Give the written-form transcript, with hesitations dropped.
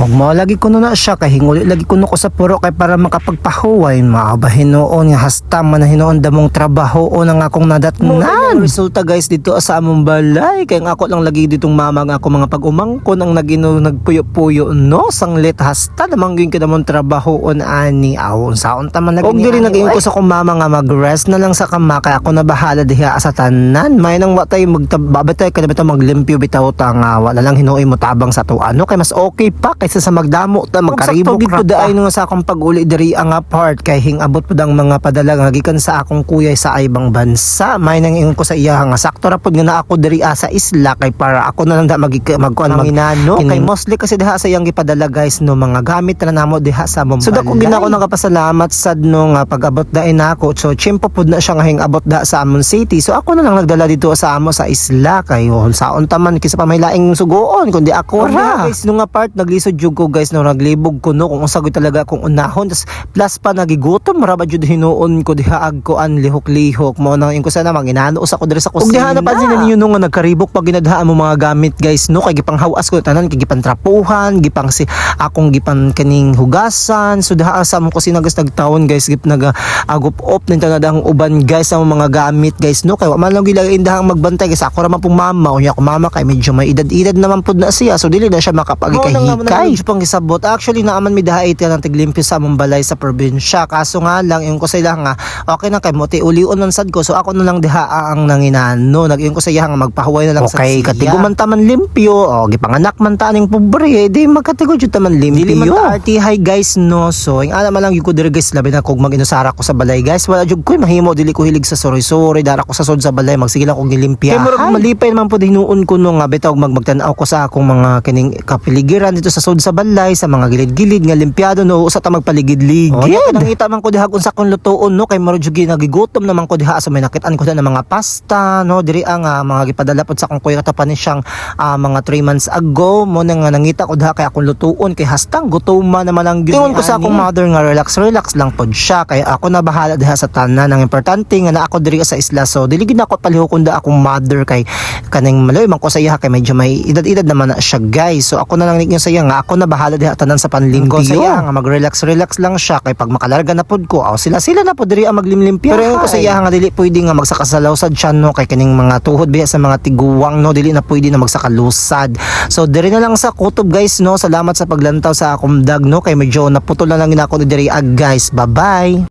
Og mao lagi kuno na siya kay hinguli lagi kuno ko sa puro kay para makapagpahuway maabahin noon nga hasta man na hinuon damong trabaho o nang akong nadatnan. Resulta guys dito sa among balay kay ako lang lagi ditong mama nga ako mga pag-umangkon ang nagpuyo-puyo no sanglit hasta namang gyud kadamong trabaho on ani awon saon ta man lagi. Og diri naging ko sa kong mama nga mag-rest na lang sa kama kay ako na bahala diha sa tanan. May nang watay magbabatay kada bitaw maglimpyo bitaw ta nga wala lang hinuoy mo tabang sa to ano kay mas okay pa kaysa sa magdamo ta magkaribok ra. Sakto gid nga sa akong pag-uli diri ang part kay hingabot pud ang mga padala nga gikan sa akong kuya sa ibang bansa. May nang ingon ko sa iya nga sakto ra pud nga na ako diri sa isla kay para ako na lang da magkuan manginano kay mostly kasi diha sa iyang gipadala guys no mga gamit na namo diha sa among balay. So dako gid ako nagapasalamat sad no nga pag-abot dain nako. So chimpo pud na siya nga hingabot da sa amon city. So ako na lang nagdala dito sa amo sa isla kay saon ta man kisa pa may laing sugoon kundi ako ra. Guys no nga part naglisod jud ko guys no naglibog ko no kung unsa gid talaga akong unahon tas plus pa nagigutom ra ba jud hinuon ko diha ag ko an lihok-lihok mo nang inko sana manginano sa ko diri sa kusina. Ug diha na pa ninyo no nga nagkaribok pag ginadhaan mo mga gamit guys no kay gipanghawas ko tanan kay gipantrapuhan gipang si akong gipan kaning hugasan. So diha sa among kusina guys nagtaon guys gip nag-agop op nito na dang uban guys ang mga gamit guys no kay wa man lang gilagay indahang magbantay kasi ako ra man pong mama unya ko mama kay medyo may edad-edad naman pud na siya so dili na siya makapagikay pang gisabot. Actually naaman mi daha iti nang tiglimpyo sa among balay sa probinsya kaso nga lang yung ko sa ila nga okay na kay mo ti ulion man sad ko so ako na lang diha ang nanginano nag-ingon ko sa iya nga magpahuway na lang sa siya. Okay katiguman ta man limpyo o gipanganak man ta ning pobre di magkatigo jud ta man limpyo. Dili man ta arty hi guys no so ing ana man lang gyud ko diri guys labi na kog mag-inusara ko sa balay guys wala jud ko mahimo dili ko hilig sa sori-sori dara ko sa sod sa balay magsige lang kog gilimpya. Kay murag malipay man pud hinuon ko no nga bitaw magtan-aw ko sa akong mga kining kapiligiran dito sa sod sa balay sa mga gilid-gilid nga limpyado no usa ta magpaligid-ligid. Nangita man ko diha kung sa kon lutoon no kay murag jud nagigutom naman ko diha sa may nakit-an ko na mga pasta no diri ang mga gipadala pod sa akong kuya katapan ni siyang mga 3 months ago mo nga nangita ko diha kay akong lutoon kay hastang gutoma naman ang gyud. Ingon ko sa akong mother nga relax lang pod siya kay ako na bahala diha sa tanan. Ang importante nga na ako diri sa isla so dili gid ako palihokon da akong mother kay kaning maloy man ko sa iya kay medyo may edad naman na siya guys. So ako na lang ninyo sa iya nga ako na bahala diha tanan sa panlimpyo sa iya nga mag-relax lang siya kay pag makalarga na pod ko sila na pod diri ang maglimlimpyo. Pero ko sa iya nga dili pwede nga magsakasalaw sad siya no kay kaning mga tuhod biya sa mga tiguwang no dili na pwede na magsakalusad. So diri na lang sa kutob guys no. Salamat sa paglantaw sa akong vlog no kay medyo naputol na lang ako diri guys. Bye bye.